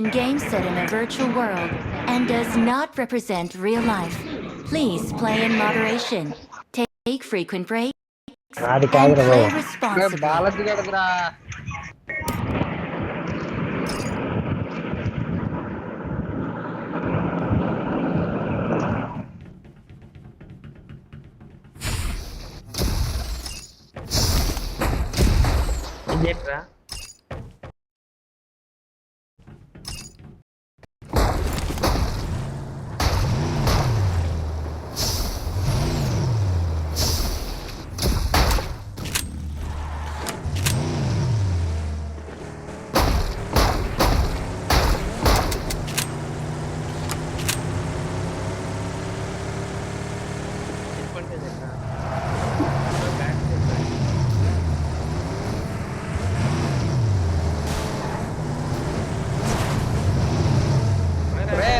game set in a virtual world and does not represent real life. Please play in moderation. Take frequent breaks and play responsibly. Balaji కదరా ఇదేట్రా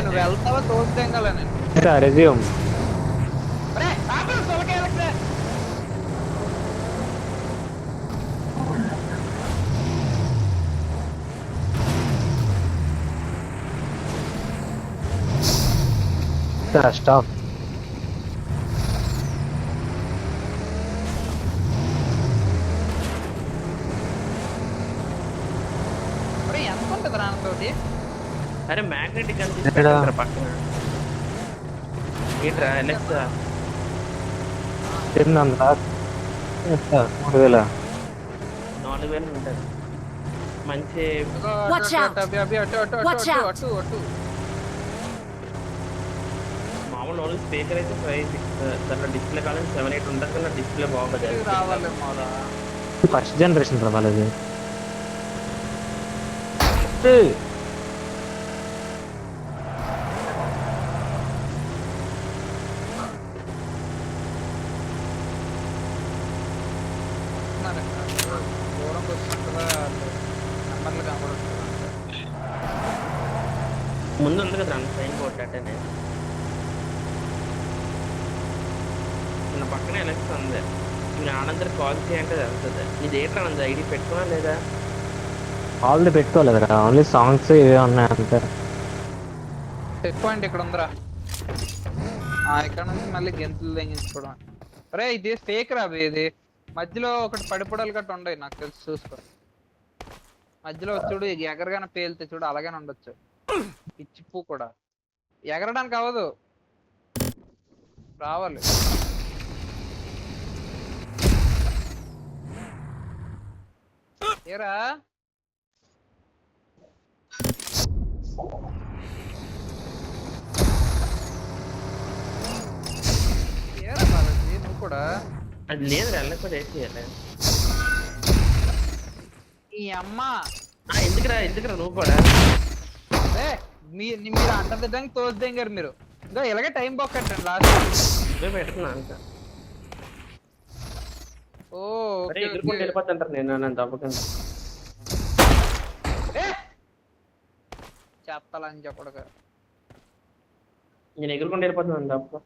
నువ్వు వెళ్తావా తోస్తాం నేను resume stop ఎంత ఉంటుంది రానతోటి అరే magnetic అనిపిస్తుంది పక్కన ఏంట్రా ఎలక్ట్రా 3000 4000 ఉంటుంది మంచి Watch out. Watch out. అటు మామూలు ఓన్లీ స్పీకర్ అయితే 5-6 దాంట్లో డిస్ప్లే కాలం 7-8 ఉంటుంది కానీ డిస్ప్లే బాగుంటుంది రావాలి మారా ఫస్ట్ జనరేషన్ రావాలి దూరం వచ్చినట్టుగా నెంబర్లు కనబడుతుంది ముందు ఉంది కదా సైన్ బోర్డ్ అటేనే నా పక్కనే ఎలక్షన్ ఉంది మీరు ఆనందరికి కాల్ చేయంటే జరుగుతుంది నీది ఏంటి ఆనంద్ ఐడి పెట్టుకున్నా లేదా ఆల్ది పెట్టుకోలేదురా ఓన్లీ సాంగ్స్ ఇవే ఉన్నాయి అంతే చెక్ పాయింట్ ఇక్కడ ఉందిరా ఇక్కడ నుంచి మళ్ళీ గెంతులు తెగించుకోవడం అరే ఇది ఫేక్ రా ఇది మధ్యలో ఒకటి పడిపడాలు గట్ట ఉండవు నాకు తెలిసి చూసుకో మధ్యలో చూడు ఎగరగానే పేలితే చూడు అలాగే ఉండొచ్చు పిచ్చి పువ్వు కూడా ఎగరడానికి అవ్వదు రావాలి ఏరా ఏరా బాలాజీ నువ్వు కూడా అది లేదు వెళ్ళకపోతే వేసేయాలి ఈ అమ్మ ఎందుకురా నువ్వు కూడా మీరు అంట తిట్టడానికి తోస్తాం గారు మీరు ఇంకా ఇలాగే టైం బాక్ కట్టండి లాస్ట్ పెడుతున్నా అంత ఓ ఎదుర్కొని వెళ్ళిపోతుంటారు నేను తప్పకుండా చెప్తాలని చెప్పడుగా నేను ఎగురుకొని వెళ్ళిపోతున్నాను తప్ప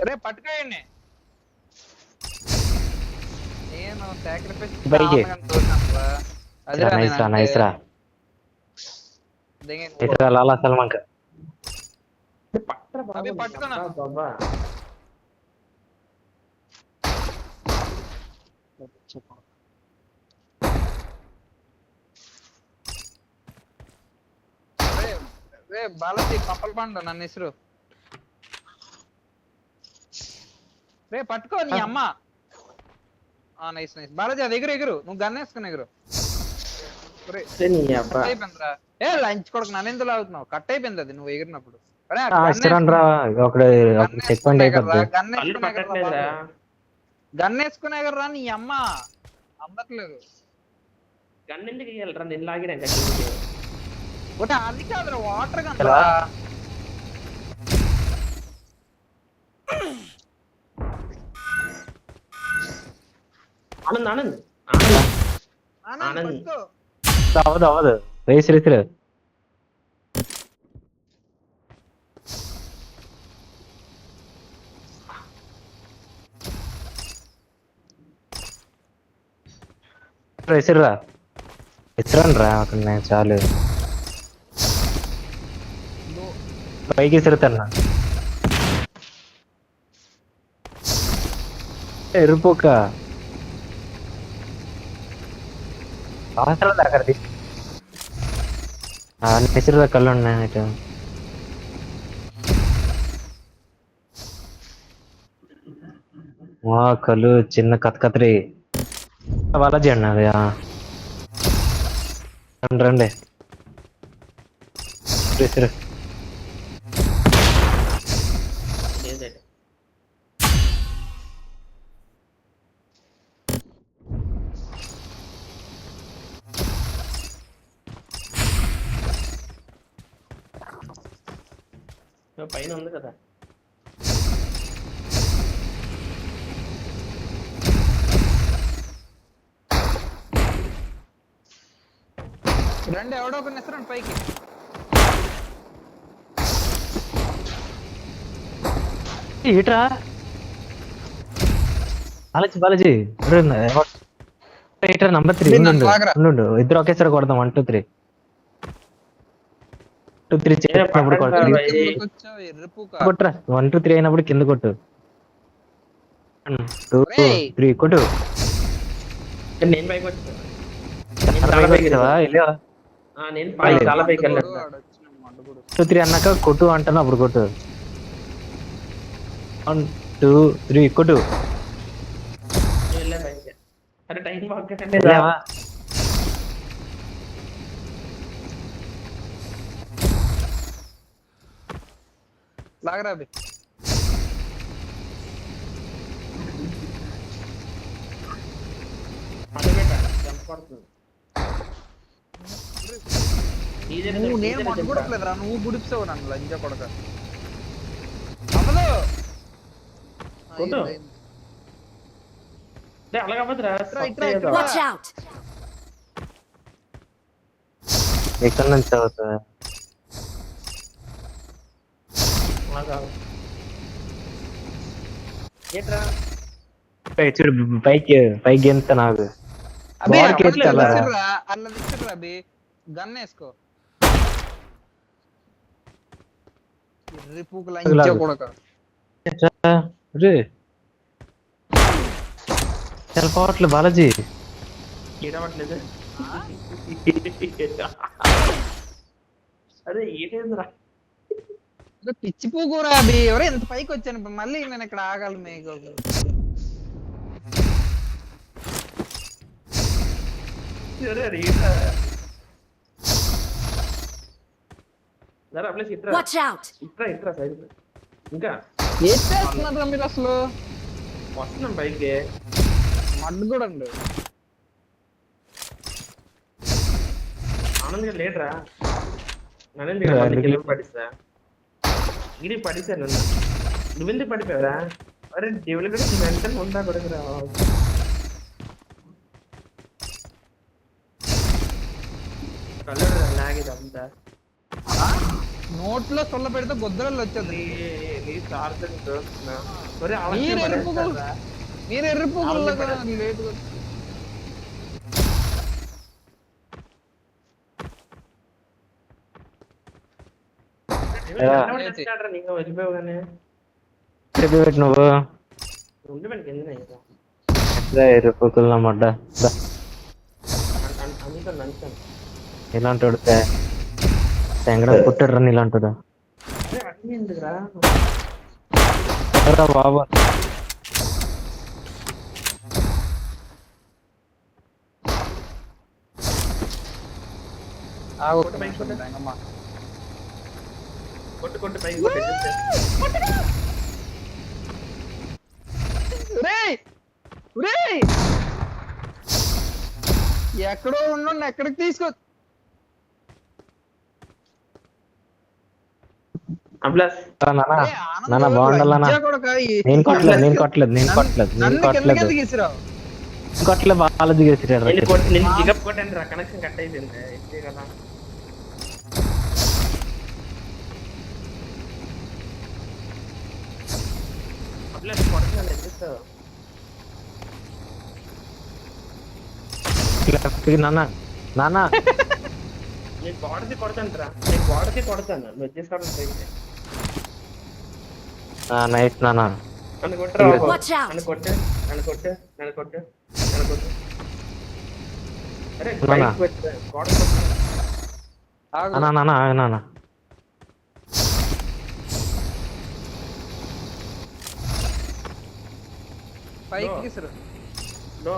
రే పట్టుకోయండి నేను సాక్రిఫైస్ లాలా సల్మాన్ పట్టుకున్నా రే బాలాజీ పప్పల పండు నన్ను ఇసురు రే పట్టుకో నీ అమ్మ నైస్ నైస్ బాలాజీ అది ఎగురు నువ్వు గన్ వేసుకుని ఎగురు అయిపోయిందిరా లంచ్ కొడుకు నన్ను ఎందుకు లాగుతున్నావు కట్ అయిపోయింది అది నువ్వు ఎగిరినప్పుడు గన్ వేసుకుని ఎగరరా నీ అమ్మ అందట్లేదు గన్ ఎందుకు వెళ్ళరా నేను లాగినా ఒకటి అది కాదురా వాటర్ గన్ ఆనంద్ అవదు రేస్ రేసులు విసిర్రా విసిరండి రా అక్కడ నేను చాలు పైకి విసురుతాను ఎరుపుక అవసరం అక్కడ విసిరుదా కళ్ళు ఉన్నాయి ఇటు కళ్ళు చిన్న కత్రి బాలాజీ అన్న అది రండి రండి విసిరు లేదండి పైన ఉంది కదా రండి ఎవడో ఒక నెసరండి పైకి. ఏట్రా బాలాజీ ఏట్రా నంబర్ 3 ఉండు ఇద్దరు ఒకేసారి కొడదాం 1 2 3 2 3 చేసినప్పుడు కొట్టురా 1 2 3 అయినప్పుడు కింద కొట్టు 1 2 3 కొట్టు నేను పైకి వచ్చాను నేను చాలా పైకి వెళ్ళాను 2 3 అన్నాక కొట్టు అంటాను అప్పుడు కొట్టు 1 2 3 కొట్టు అరే టైం లాగరా అభి. నేను మట్టుకోవట్లేదురా, నువ్వు గుడిపిస్తావు నన్ను లంజ కొడక. Watch out! ఎక్కడ నుంచి అవుతుంది చూడు పైకి ఎంత నాకు అట్లా విసిర్రా అభి, గన్ వేసుకో. ఎర్రిపూకు లంజ కొడక. పోవట్లేదు బాలాజీ అదే ఏంటేంద్రా పిచ్చి పూకురా అభి, ఎవరో ఎంత పైకి వచ్చాను మళ్ళీ నేను ఇక్కడ ఆగాలి మీకు. Watch out! ఇంకా ఏం చేస్తున్నారా మీరు అసలు? వస్తున్నాం పైకి మడ్డు కూడా అండి. ఆనంద్ గారు లేడరా నన్ను పడిస్తా గిరి పడిసాను నన్ను నువ్వెందుకు పడిపోయావరా? అరే దేవుళ్ళు కూడా వెంటనే ఉంటా కొడుకురా. కలర్ లాగేది అంతా నోట్లో సొల్ల పెడితే గొద్దలలో వచ్చేది. మీరు ఎర్రిపోగులు లేట్ వెళ్ళిపోయావుగానే నువ్వు ఉండి మనకి ఎందుకు మడ్డ ఇలాంటి తెంగడ పుట్టాడు రా ఇలాంటిదా బాబా. కొట్టు పైకి ఎక్కడో ఉండండి, ఎక్కడికి తీసుకో. బాగుండాలన్నా నేను కొట్టలేదు బాలాజీ గెలిచిరాడు. కనెక్షన్ కట్ అయిపోయింది కదా. నాన్న నాన్న నేను గోడకి కొడతాను రా, నేను గోడకి కొడతాను, నువ్వు వచ్చేసుకోవడం ట్రై చేయి. నైట్ నాన్న. నన్ను కొట్టరా బాబు. Watch out! నన్ను కొట్టు, నన్ను కొట్టు, నన్ను కొట్టు, నన్ను కొట్టు. అరే నాన్న. బయటకు వచ్చా, గోడ కొట్టు. ఆగు. నాన్న నాన్న ఆగు నాన్న. పైకి విసురు. లో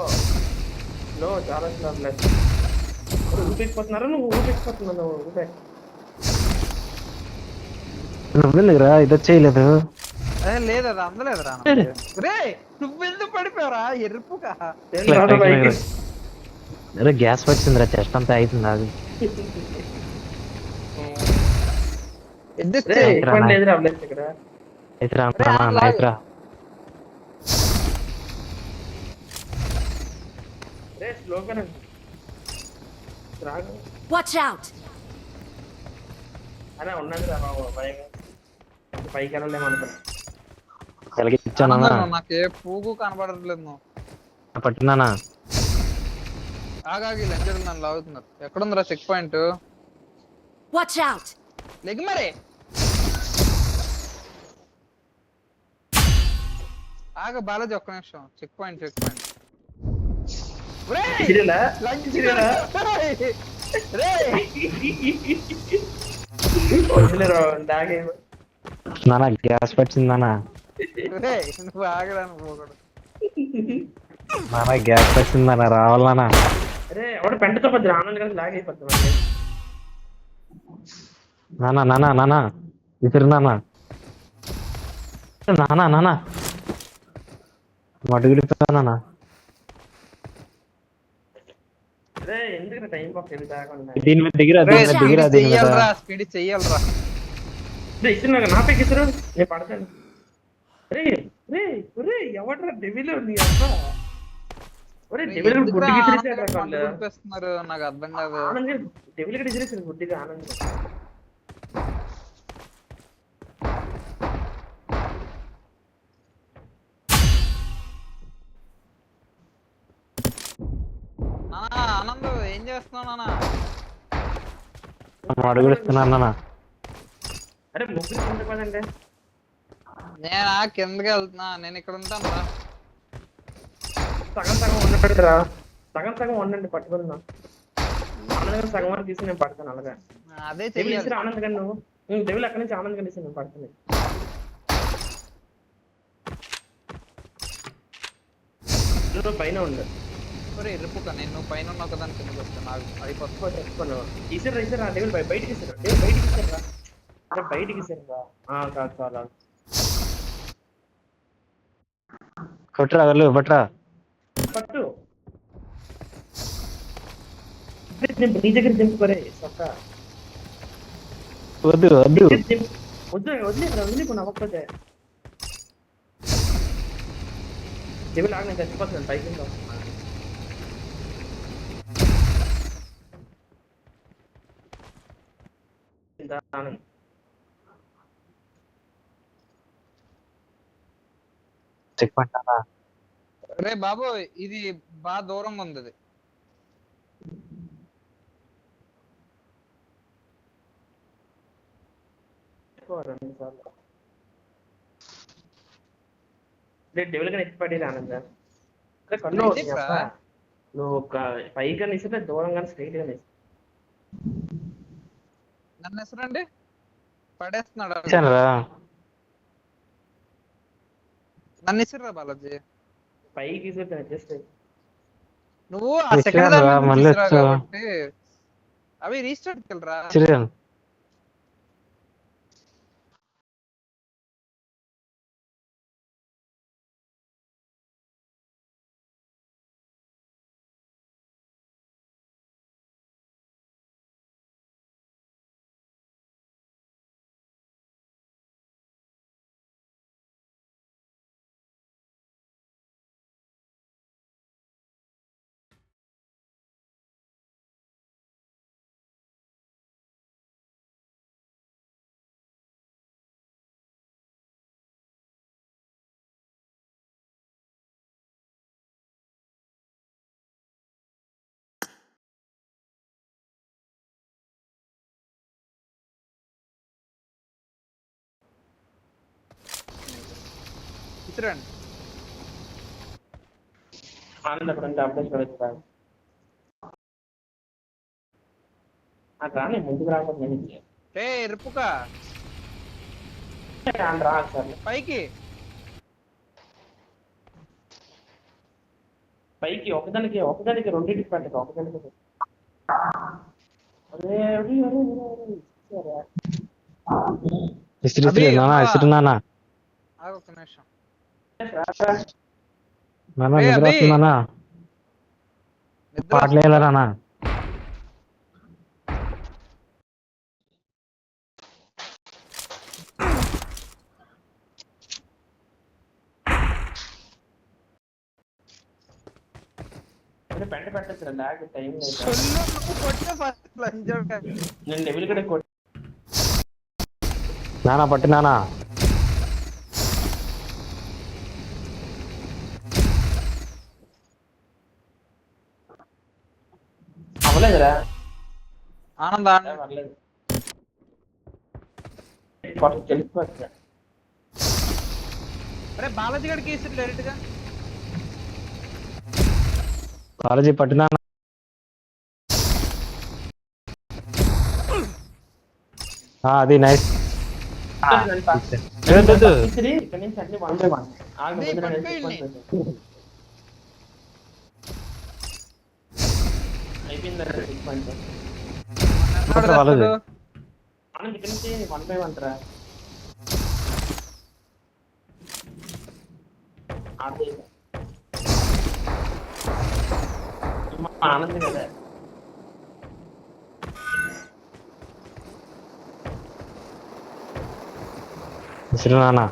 లో చాలా స్లాబ్ లేదు. ఊపిపోతున్నారా నువ్వు? ఊపిపోతున్నావు నువ్వు, ఊపే. నువ్వెందుకురా ఇది చేయలేదు? లేదు అది అందలేదురా. రే నువ్వెందుకు పడిపోయారా ఎరుపుగా? అరే గ్యాస్ వచ్చిందిరా, చెస్ట్ అంతా అవుతుంది అది. అడ్జస్ట్ రే, చేయి. ఇబ్బంది లేదురా, అవ్వలేదు ఇక్కడ. అయితే రా నాన్న, అయితే రా. రే స్లోగా రండి. రాగు Watch out! అనే ఉన్నది రా బాబు, భయంగా పైకి వెళ్ళలేమనుకున్నా. కలిగిచ్చానా నాకు ఏ పువ్వు కనబడట్లేదు. నువ్వు పట్టినానా? ఆగాగి లంచర్ నన్ను లాగుతున్నారు. ఎక్కడుందిరా చెక్ పాయింట్? Watch out! లెగ్ మరి. ఆగ బాలాజీ ఒక్క నిమిషం. Checkpoint checkpoint. చిరిలా? లంచ్ చిరిలా? రే వదిలేరా, దాగే. నాన్న గ్యాస్ వచ్చింది నాన్న. రే నువ్వు ఆగడానికి పోకూడదు. నాన్న గ్యాస్ వచ్చింది నాన్న, రావాలనా? అరే ఎవడు పెంటతో పద్దు ఆనంద్ గారు లాగ్ అయిపోతుంది. నాన్న నాన్న నాన్న ఇసురు నాన్న. నాన్న నాన్న మడుగులిపోతా నాన్న. అరే ఎందుకు టైం పాస్ ఏమి కాకుండా దీని మీద దిగిరా, దీని మీద దిగిరా, దీని మీద. చెయ్యాలరా స్పీడ్ చెయ్యాలరా. ఇస్తున్నా నా పైకి ఇస్తారు, నేను పడతాను. రే రే రే ఎవడరా డెవిల్ నీ అబ్బా? ఒరే డెవిల్ గుడ్డికి ఇసిరేసాడు రా వాళ్ళు. పంపిస్తున్నారు నాకు అర్థం కాదు. ఆనంద్ గారు డెవిల్ గడ ఇసిరేసాడు గుడ్డిగా. ఆనంద్ గారు ఆనంద్ ఏం చేస్తున్నావు నాన్న? మడుగులిస్తున్నాను నాన్న. అరే ముగ్గురు కింద పదండి. నేను కిందకి వెళ్తున్నా. నేను ఇక్కడ ఉంటాను రా. సగం సగం వండండి రా, సగం సగం వండండి పట్టుకుందా. ఆనంద్ గారు సగం వరకు తీసి నేను పడతాను అలాగా. అదే డెవిల్ చెయ్యాలి. ఇసిరి ఆనంద్ గారు నువ్వు డెవిల్ అక్కడి నుంచి ఆనంద్ గారు ఇసి నేను పడతాను. నువ్వు పైన ఉండు. ఎరుపుక నేను నువ్వు పైన ఉన్నావు కదా కిందకి వస్తాను. నాకు అయిపోతుంది. ఇసిరా ఇసిరా డెవిల్ బయటికి ఇసిరా, డెవిల్ బయటికి ఇసిరా. అరే బయటికి ఇసిరా. కాదు చాలా కొట్టురా వెళ్ళు, పట్టురా. పట్టు. నీ దగ్గర దింపుకోరే సొక్క. వద్దు వద్దు. వద్దు వదిలేకు నవ్వకపోతే. డెవిల్ ఆగి నేను చచ్చిపోతున్నాను పైకి వస్తున్నా. ఆనంద్ చెక్ పట్టానా? రే బాబు ఇది బాగా దూరంగా ఉంది. ఇది డెవిల్ గా ఎక్కిపడి ఆనంద్ అరే కన్ను నువ్వు పైగా ఇస్తే దూరంగా స్ట్రైట్ గా నన్ను ఎసరండి పడేస్తున్నాడు. ఇచ్చానురా. నన్ను ఇసిర్రా బాలాజీ. పైకి ఇస్తే అడ్జస్ట్ అయ్యి నువ్వు ఆ సెకండ్ ఇచ్చానురా, దాని మళ్ళీ నుంచి వచ్చావా? కాబట్టి అవి రీస్టార్ట్ కెళ్ళరా. చిరిగాను. ఇసిరండి. ఆనంద్ అక్కడ ఉంటే అప్డేట్ చూడొచ్చు. నాకు రాని ముందుకు రాకపోతే నేను రే ఎరుపుకా రా సార్ పైకి పైకి ఒకదానికి రెండింటికి పెట్టక ఒకదానికి. అరే ఇస్త్రీ నానా ఇస్త్రీ నానా ఆగు ఒక్క నిమిషం. నానా ఏ నిద్ర అభి! వస్తుందన్నా నిద్ర పాటలు వేయాలా నానా? పెంట పెట్టచ్చు లాగ్ టైం లేదు. సొల్లు నువ్వు కొట్టే ఫస్ట్ లంజోక. నేను డెవిల్ కడే కొట్టి నానా పట్టు నానా. అవ్వలేదురా ఆనందా పర్లేదు కొట్టి తెలిసిపోవచ్చు. అరే బాలాజీ గడికి ఇస్తారు డైరెక్ట్ గా. కాలేజీ పట్టు నానా. అది నైస్. ఇక్కడ నుంచి అన్ని 1 by 1 ఆగు. నీ పట్టుకోండి. అయిపోయింది వాళ్ళది. ఆనంద్ ఇక్కడ నుంచి 1 by 1 రా. ఆనంద్ కదా ఇస్త్రీ నానా.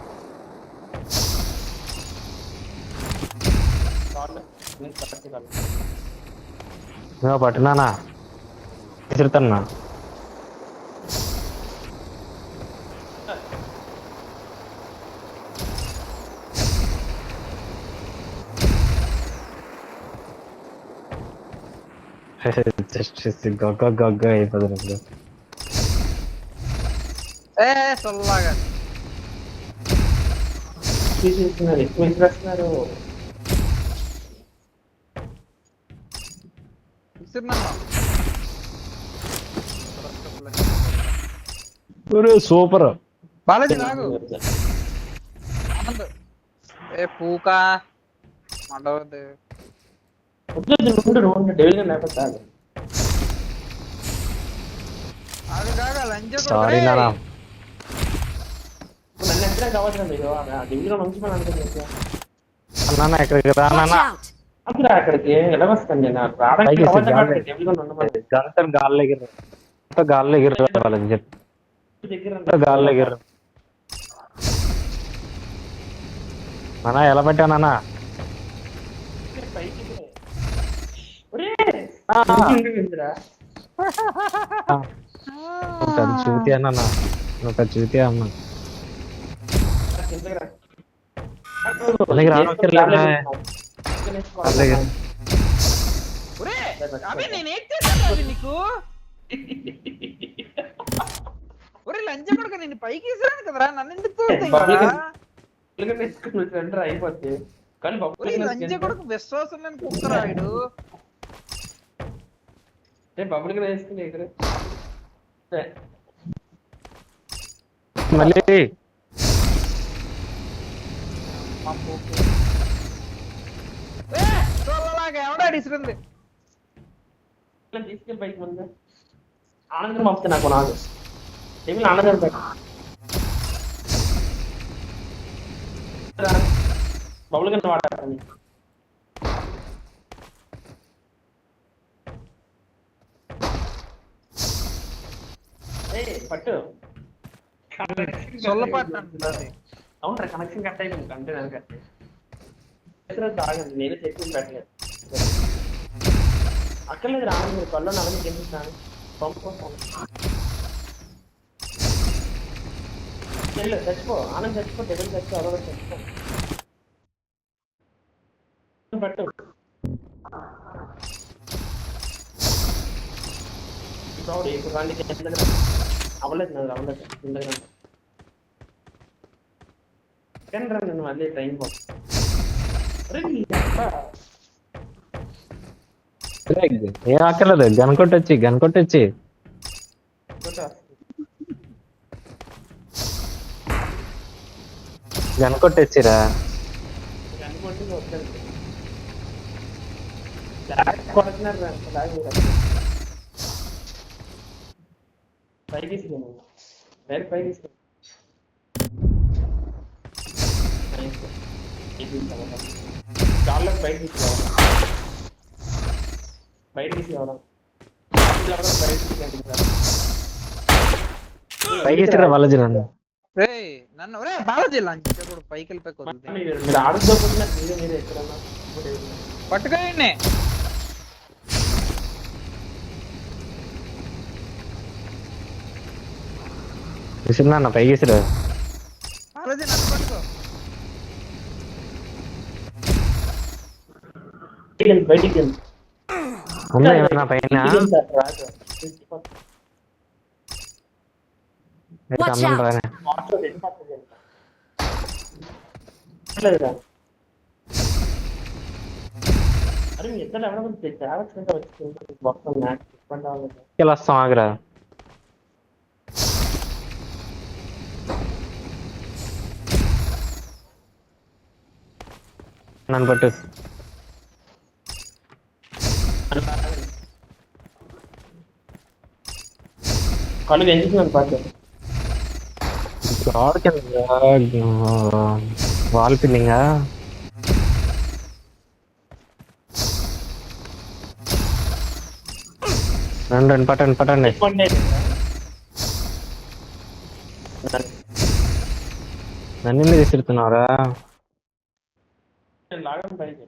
పట్టు నానా ఇసురుతాన్నా. గగ్గ అయిపోతుంది. ఏ సొల్లాగా తీసేస్తున్నారు ఎక్కువ ఇంట్రెస్తున్నారు. సూపర్. బాలాజీ లాగు. ఆనంద్ ఏ పూకా మండవద్దు. డెవిల్ లేకపోతే ఆగు కాగా లంజ సారీ నానా. నన్ను ఎక్కడ కావాలి మీరు డెవిల్ నుంచి మనం అనుకుంటే నానా ఎక్కడికి రా Watch నానా. out! అప్పుడు అక్కడికి ఎలా వస్తాను నేను పైకి ఎక్కి డెవిల్ ఉండమని గంటలు గాల్లో ఎగిర్రు గాల్లో ఎగిర్రు వాళ్ళని చెప్పి దగ్గర గాల్లో ఎగిర్రు. నానా ఎలా పెట్టా నానా? పైకి ఒక చూతి అన్నా ఒక చూతి అన్నా. అలాగే రావట్లేదా? అలాగే నేనేం చేశాను నీకు? ఒరే లంచ కొడుక నేను పైకి ఇసాను కదరా, నన్ను ఎందుకు తోడుతాయి? అయిపోతే కానీ లంచ కొడుకు విశ్వాసం లేని కుక్కరాయుడు. బబుల్గా వేసుకుని ఇక్కడ మళ్ళీ ఎవడా ఇసుకుంది తీసుకెళ్ళి బైక్ ముందు ఆనందం వస్తే నాకు నాదు ఏమి ఆనందం బబుల్ కింద వాడాలి. పట్టు సొల్లపాటు అవునరా కనెక్షన్ కట్ అయిపోయింది అంటే దాని కట్టే తాగండి నేను చెప్పింది పెట్టలేదు అక్కర్లేదు రాను మీరు కళ్ళు నలభై చెప్పించాను చచ్చిపో ఆనంద్ చచ్చిపో డెబిల్ చచ్చిపో అదొక చచ్చిపో పట్టు ఇప్పుడు రాండి అవ్వలేదు నాది అవ్వలేదు ఎక్కండి రా నేను మళ్ళీ ట్రైన్ అరే నీ అబ్బా. ఏం అక్కర్లేదు, గనుకొట్టొచ్చి కొట్టా. గనుకొట్టొచ్చిరా. అనుకోండి వద్దండి. బ్యాగ్ కొడుతున్నారు రా, బ్యాగ్ కూడా. పైకి తీసుకున్నాను, డైరెక్ట్ పైకి తీసుకున్నాను. చాలా బయట తీసుకురావాలి, బయట తీసుకురావడం పైకి ఇచ్చిరా బాలాజీ నన్ను. రే నన్ను రే బాలాజీ లంచ్ కూడా పైకి వెళ్ళిపోయి కొద్ది మీరు ఆడుకోకుండా మీరే ఎక్కడన్నా పట్టుకోండి. విసిరినా పైకి ఇసిరా. బాలాజీ నన్ను పట్టుకో. బయటికి వెళ్ళి ఉందా ఏమన్నా పైన? Watch out. రానే. అరే మీ ఇద్దరు ఎవరైనా తేవచ్చుకుంటే వచ్చి మొత్తం మ్యాచ్ ఇబ్బంది అవ్వలేదు. ఇలా వస్తాం ఆగరా. నన్ను పట్టు. కళ్ళు పెంచుతున్నాను పాటు రాడ్ కింద వాల్ పిల్లింగా. రండి పట్టండి. నన్ను ఎందుకు విసురుతున్నారా? లాగం పైకి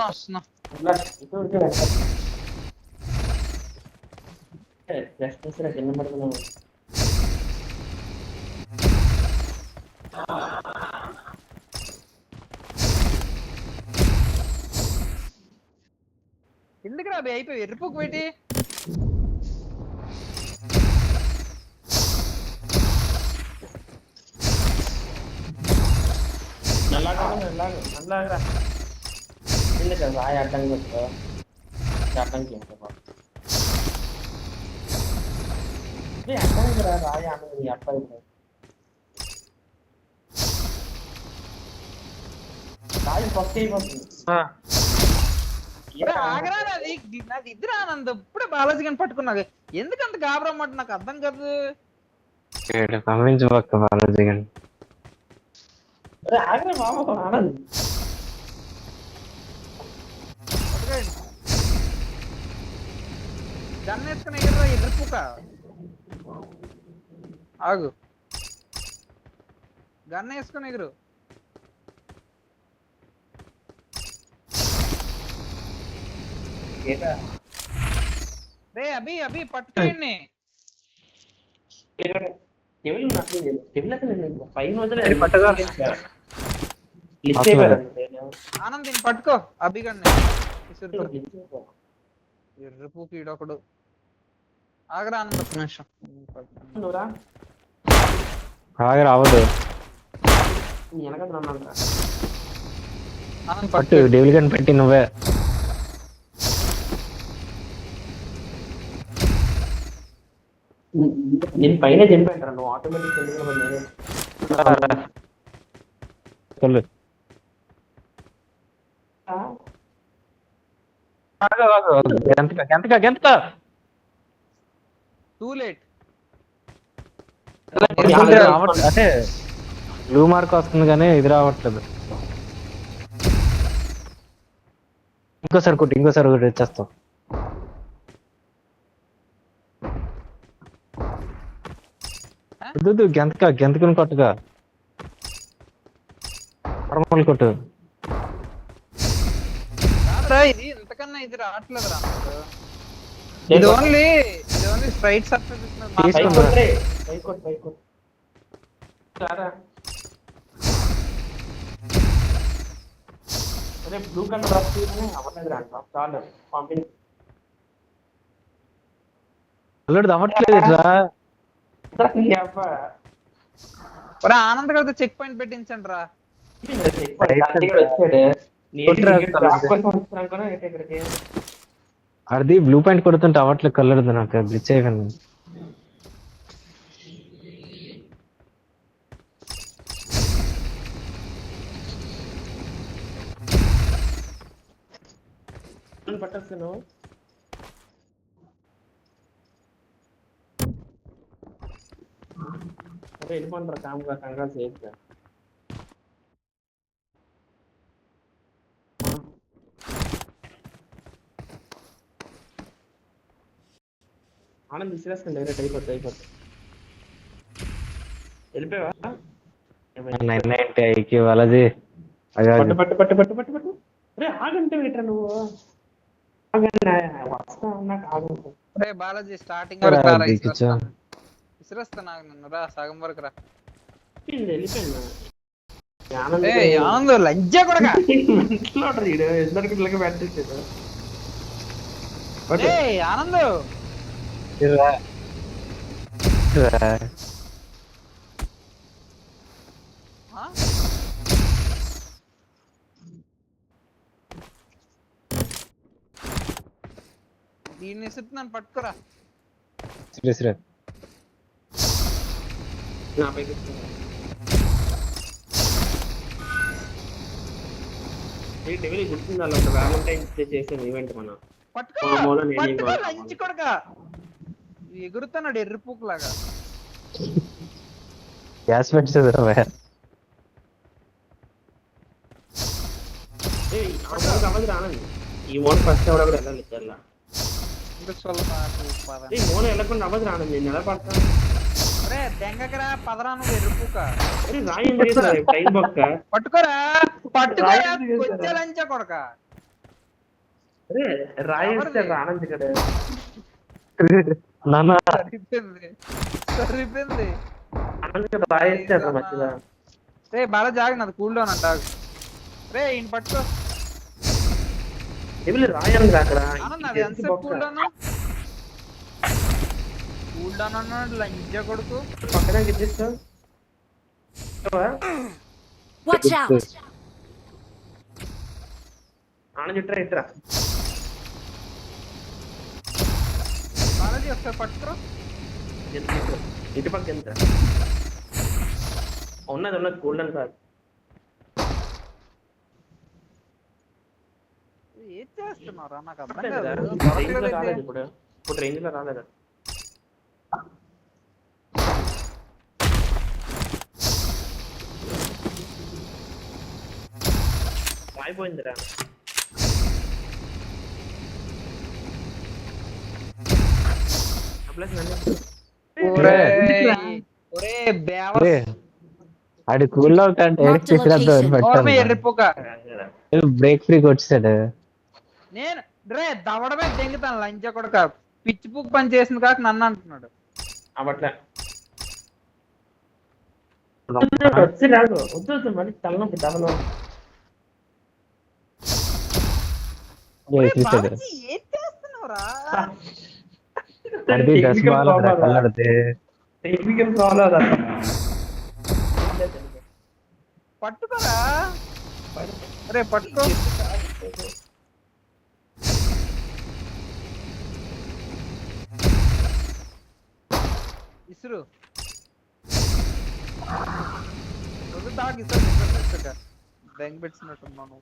వస్తున్నా కింద పడుతున్నాను. ఎందుకు రా అయిపోయి ఎరుపుకు పెట్టి నల్లాగరా ఎందుకు రాయి అడ్డంగా వస్తుందా? అడ్డంకి అడ్డంకి రా రాయి అన్నది అబ్బాయి రాయి పక్క అయిపోతుంది. ఆగరా నాది ఇద్దరు ఆనంద్ ఇప్పుడే బాలాజీ గారిని పట్టుకున్నాది. ఎందుకంత గాబరమ్మాట నాకు అర్థం కాదు. పంపించబక్క బాలాజీ గారిని. ఆగరా బాబు ఆనంద్ గన్ వేసుకుని ఎగరా ఎదురుపుక ఆగు. గన్ వేసుకుని ఎగురు. రే అభి పట్టుకోండి. ఆనంద్ దీన్ని పట్టుకో. అభి గన్ని ఎర్రపూకి ఈడొకడు. ఆగరా ఆనంద్ ఒక నిమిషం. ఆగరా అవదు. ఆనంద్ పట్టు డెవిల్ గన్ పెట్టి నువ్వే. నేను పైన చంపాను, నువ్వు ఆటోమేటిక్ గెంతక టూ లేట్. అంటే బ్లూ మార్క్ వస్తుంది కానీ ఇది రావట్లేదు. ఇంకోసారి కొట్టి వచ్చేస్తాం. గెంతకుని కొట్టుగా నార్మల్ కొట్టు. ఇది ఇంతకన్నా ఇది రావట్లేదురా. ఇది only straight surface. Blue colour అవ్వలేదు చాలు పంపిణీ అవ్వట్లేదు. ఒరే ఆనంద్ గారితో చెక్ పాయింట్ పెట్టించండి రా. వచ్చాడు ఇక్కడికి. అది బ్లూ పాయింట్ కొడుతుంటే అవట్లేదు, కలర్ది నాకు గ్లిచ్ అయిపోయింది. పట్టేస్తాను. అరే వెళ్ళిపోంటారు కామ్గా కంగా సేఫ్గా. ఆనంద్ విసిరేస్తాను డైరెక్ట్ అయిపోతుంది. వెళ్ళిపోయావా? 990 ఐక్యూ వాళ్ళది. పట్టు పట్టు పట్టు పట్టు పట్టు పట్టు. అరే ఆగంటే ఏంట్రా నువ్వు? ఆగండి వస్తా అన్నాక ఆగండి. ఒరే బాలాజీ స్టార్టింగ్ వరకు రా, విసిరేస్తా నన్ను రా, సగం వరకు రా. వెళ్ళిపోయింది ఆనంద్ లంజా కూడా ఇద్దరికి పెట్టేసాడు. ఆనంద్ దీన్ని ఇస్తున్నాను, పట్టుకురా. నా పైకి డెవిల్ గుర్తుంది అలా వ్యాలంటైన్స్ డే చేసిన ఈవెంట్ మనం లంచ్ కొడక ఎగురుతున్నాడు ఎర్రిపూక్ లాగా. గ్యాస్ పెట్టేది అవ్వదు రానండి. ఈ మోన్ ఫస్ట్ ఎవడ కూడా వెళ్ళాలి. ఈ మోన్ వెళ్ళకుండా అవ్వదు రానండి. నేను ఎలా పడతాను? దెంగకరా పదరా నువ్వు ఎర్రిపూక. టైం బొక్క పట్టుకోరా, పట్టుకోరా లంచ కొడక. రాయి ఆనంద్ ఇక్కడ సరిపోయింది. రాయి ఇస్తాడు మంచిగా. రే బాగా జాగి, నాది కూల్ డౌన్ అంట. రే ఈయన పట్టుకో. రాయండి అక్కడ కూల్ డౌన్ అన్నాడు లంచ కొడుకు. పక్కన గిట్టిస్తావు. Watch out! ఆనంద్ ఇట్రా ఇట్రా. బాలాజీ ఒకసారి పట్టుకో. ఇటు పక్క ఎంత ఉన్నది కూల్డన్ కాదు. ఏం చేస్తున్నారా నాకు అర్థం రాలేదు. ఇప్పుడు రేంజ్ లో రాలేదు. అయిపోయిందిరా. ఆడి కూల్ అవుతాంటే బ్రేక్ ఫ్రీ వచ్చాడు. నేను రే దవడమే దెంగుతాను లంచ కొడక. పిచ్చి పుక్ పని చేసింది కాక నన్ను అంటున్నాడు. అవట్లే వచ్చి రాదు. వద్దు మళ్ళీ తలనొప్పి డబల్. ఏం చేస్తున్నావురా? పట్టుకోరా. అరే పట్టుకో. ఇసురు దాగి బెంగ్ పెట్టినట్టున్నాను.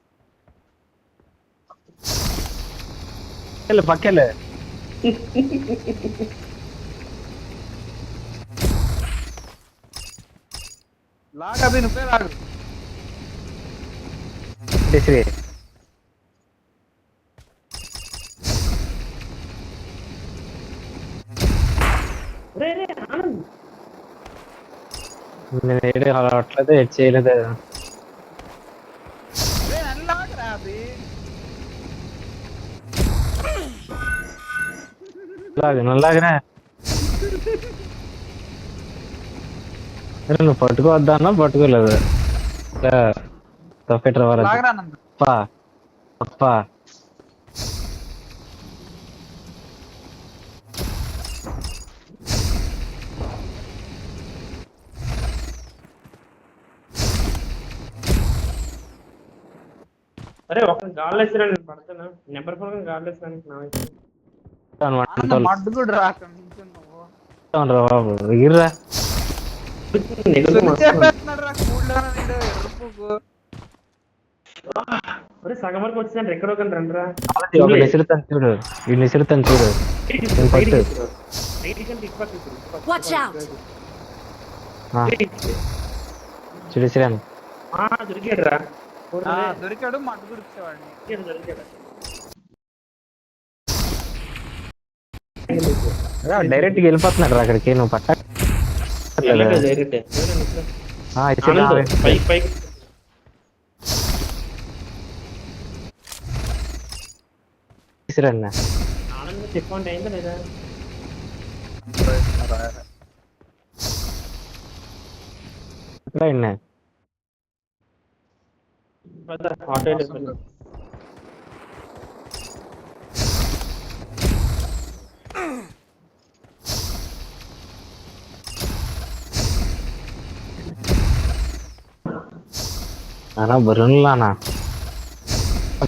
పక్కలే లాగా అవి నువ్వే లాగు. అట్లయితే ఎడ్ చేయలేదు. నల్లాగనే నువ్వు పట్టుకోవద్దా అన్నా పట్టుకోలేదు. తప్పెట్రా అప్పా అరే ఒక గాల్లో వేసినా నేను పడతాను. నెంబర్ 4 గాల్లో వేసినానికి నా అన్న మడ్డు కూడా రాక నువ్వు బాబు ఎగిర్రా. చెప్పేస్తున్నాడు రా కూల్లోనే నీడు ఎర్రపుకు. ఒరే సగం వరకు వచ్చిందంటే ఎక్కడో కానీ రండిరా. ఒక నిసురుతాను చూడు, ఈ నిసురుతాను చూడు. పట్టు. Watch out! చూడేసిరాను. దొరికాడు రా. దొరికాడు మడ్డు గుడిచేవాడిని. దొరికాడు. డైరెక్ట్ గా వెళ్ళిపోతున్నాడు రా అక్కడికి, నువ్వు పట్ట. తీసురండి. ఆనందం చెప్పండి అయిందా లేదా? ఆటో అనా బలూన్లానా,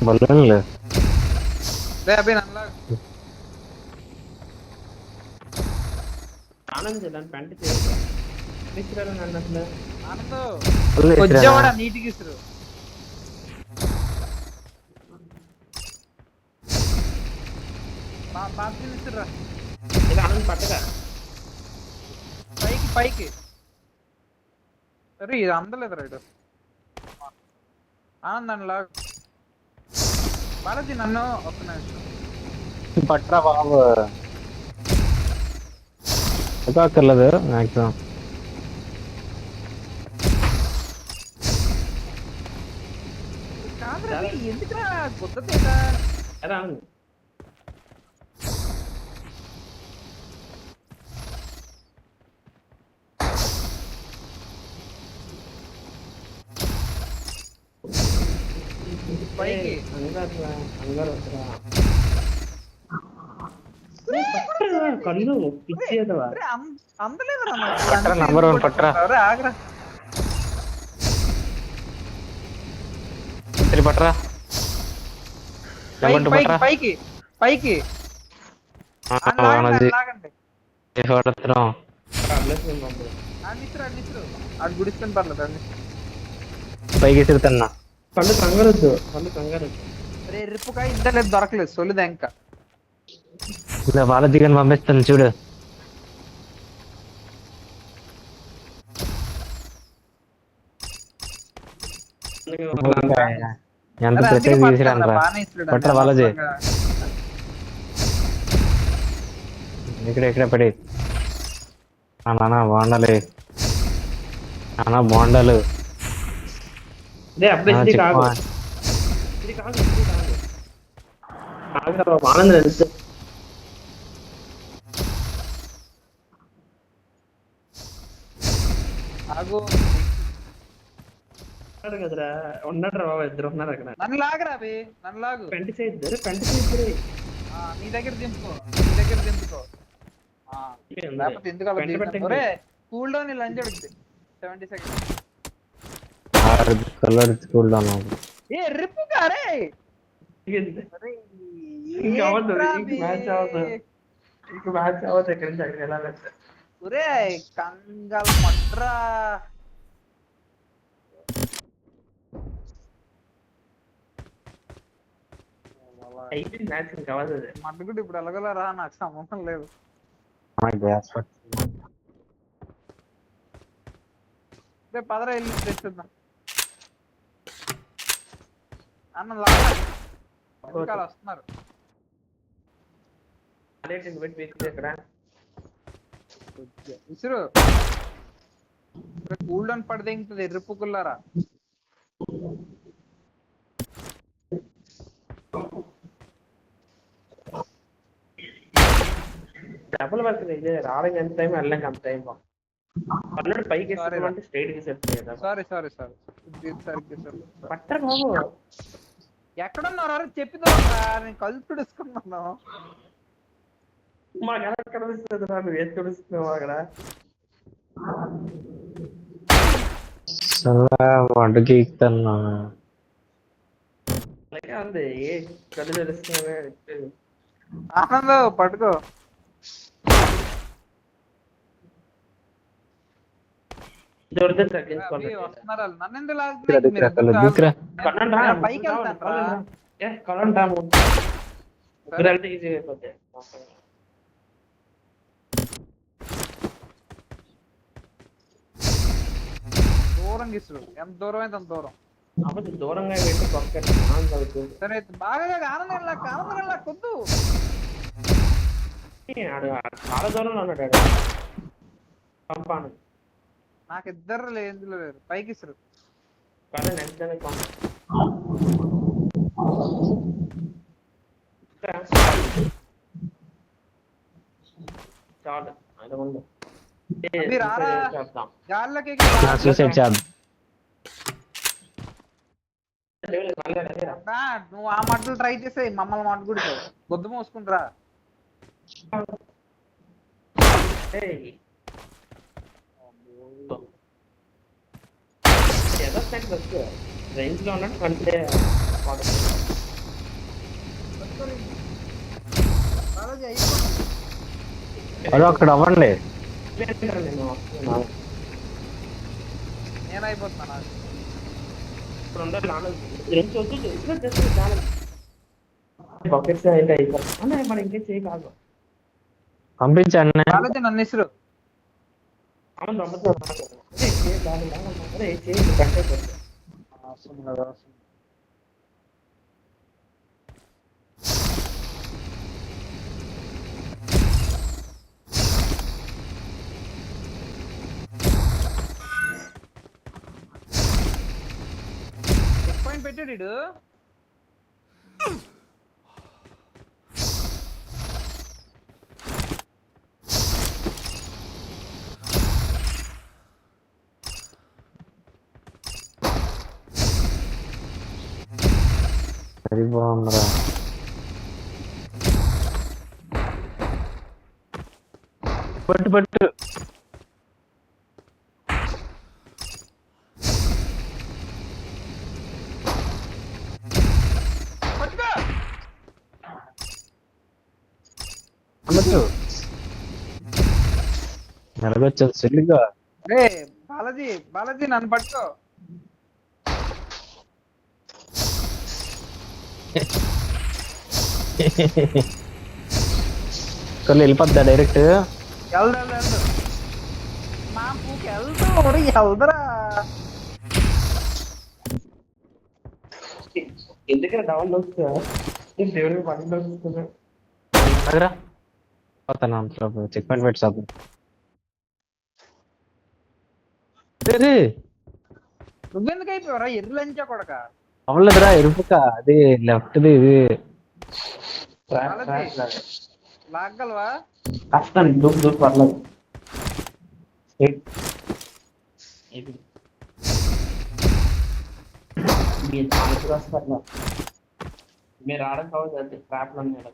బలూన్లు ఆనందం పెంట చేయాలి అన్నట్లు. ఆనందం నీటికి ఇస్తారు. ఆనందం పట్టగా పైకి పైకి. సరే ఇది అందలేదు రైడు. ఆనందాన్ని లాగా బాలాజీ నన్ను ఒక్క నిమిషం పట్రా బాబు. అక్కర్లేదు మాక్సిమం. కాదు ఎందుకురా గుద్దతేదా అదే ఆనందం. పైకి కళ్ళు పిచ్చేదవా. అందలేదురా పట్రా నంబర్ 1 పట్రా. ఆగరా పట్రా పైకి పైకి పైకి లాగండి. అది గుడిస్తాను పర్లేదు అండి. పైకి ఎసురుతున్నా. కళ్ళు కంగారొద్దు, కళ్ళు కంగారొద్దు. రే రిప్పుకాయ ఇంత లేదు, దొరకలేదు సొల్లుదా ఇంకా. ఇలా బాలాజీ గారిని పంపిస్తాను చూడు. ఎంత ప్రత్యేక తీసుకురాను రా. పట్రా బాలాజీ. ఇక్కడ పడి నాన్న బాగుండాలి, నాన్న బాగుండాలి. కదరా ఉన్నాడు రా బాబు, ఇద్దరు ఉన్నారు అక్కడ. నన్ను లాగరా బే, నన్ను లాగు. పెంట చేద్దరు, పెంట చేద్దరు. నీ దగ్గర దింపుకో, నీ దగ్గర దింపుకో. లేకపోతే ఎందుకు కూల్ డౌన్ లంచ్ అడుగుతుంది 70 seconds. కూల్ డౌన్ ఏ రిప్పు కారే మ్యాచ్ అవ్వదు. ఎక్కడి నుంచి అక్కడికి వెళ్ళాలి. ఒరే కంగాల మట్రా. అయిపోయింది మ్యాచ్, ఇంకా అవ్వదు. మట్టుకుంటే ఇప్పుడు ఎలాగలరా, నాకు సంబంధం లేదు. రేపు పదరా వెళ్ళి తెచ్చుద్దాం అన్న. లాగా వస్తున్నారు. విసురు కూల్ డౌన్ పడితే ఇంకది ఎర్రిపుకుల్లారా. డబ్బులు పడుతుంది. ఇదే రావడానికి ఎంత టైం, వెళ్ళడానికి అంత టైం. పన్నెండు పైకి అంటే స్ట్రైట్ కి సెట్ కదా. సారీ సారీ సారీ పట్టరా బాబు. ఎక్కడున్నారా చెప్పిదా, నేను కళ్ళు తుడుచుకున్నాను. మాకు ఎలా కనిపిస్తుంది రా, నువ్వు ఏం తుడుస్తున్నావు అక్కడ. వంటకి ఇస్తాను. అలాగే ఉంది ఏ కళ్ళు తెరుస్తున్నానే ఆనందం పట్టుకో. దొరికితే అవి తగ్గించుకోండి వస్తున్నారు వాళ్ళు. నన్ను ఎందుకు దిక్కురా లాగుతున్నాయి? మీరు ఇద్దరు చాలు. దిక్కురా కళ్ళండి రా నేను పైకి వెళ్తాను రా. కళ్ళండి రా ముగ్గురు వెళ్తే ఈజీ అయిపోతాయి దూరం గిసుడు, ఎంత దూరం అయితే అంత దూరం. కాబట్టి దూరంగా పెట్టి పక్కన చదువుతుంది సరే బాగా ఆనందం కొద్దు. ఆడు చాలా దూరంలో ఉన్నాడు ఆడు పంపాను నాకు ఇద్దరు ఎందులో లేరు. పైకి ఇసురు. కానీ నెక్స్ట్ దానికి చాలు అది ఉంది అవి రారా. చేద్దాం గాల్లోకి సూసైడ్ చేద్దాం. అబ్బా, నువ్వు ఆ మాటలు ట్రై చేసే మమ్మల్ని మాట కూడా గొద్దు మోసుకుంటారా. రేంజ్ లో ఉన్నాడు అంటే అదో అక్కడ అవ్వండి. నేను వస్తున్నాను నేను అయిపోతున్నా. ఇప్పుడు ఉండాలి రేంజ్ వద్దు బకెట్స్ అయితే అయిపోతుంది మన ఇంకేం చేయి కాదు పంపించండి. కాలేజీ నన్ను ఇసురు. అవును రమ్మతారు చేయి కంటే చెక్ పాయింట్ పెట్టాడు వీడు. సరి బాగుందిరా. పట్టు పట్టు పట్టుకో. అమ్మచ్చు ఎలాగొచ్చావు చెల్లిగా. రే బాలాజీ నన్ను పట్టుకో. కళ్ళు వెళ్ళిపోద్దా డైరెక్ట్. వెళ్దు మా పూకి వెళ్దరా. ఎందుకంటే డౌన్ వస్తా దేవుడికి పనులు వస్తున్నా అదరా పోతాను చెక్ పాయింట్ పెట్టి సాపు. నువ్వెందుకు అయిపోయావరా ఎర్రి లంచా కొడక. అవలేదురా ఎరుపుక అది లెఫ్ట్ది ఇది. లాగలవా? కష్టం దూకు పర్లేదు మీరు ఆడకపోతే అంతే ట్రాప్లు ఉన్నాయి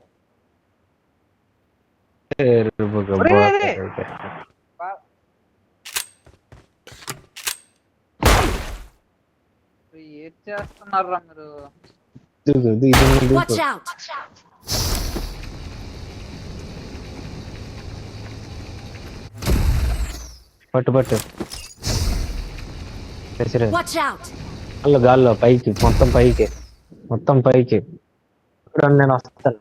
ఏం చేస్తున్నారా మీరు? Watch out! పట్టు పట్టు Watch out! గాల్లో పైకి మొత్తం పైకి ఇక్కడ నేను వస్తాను.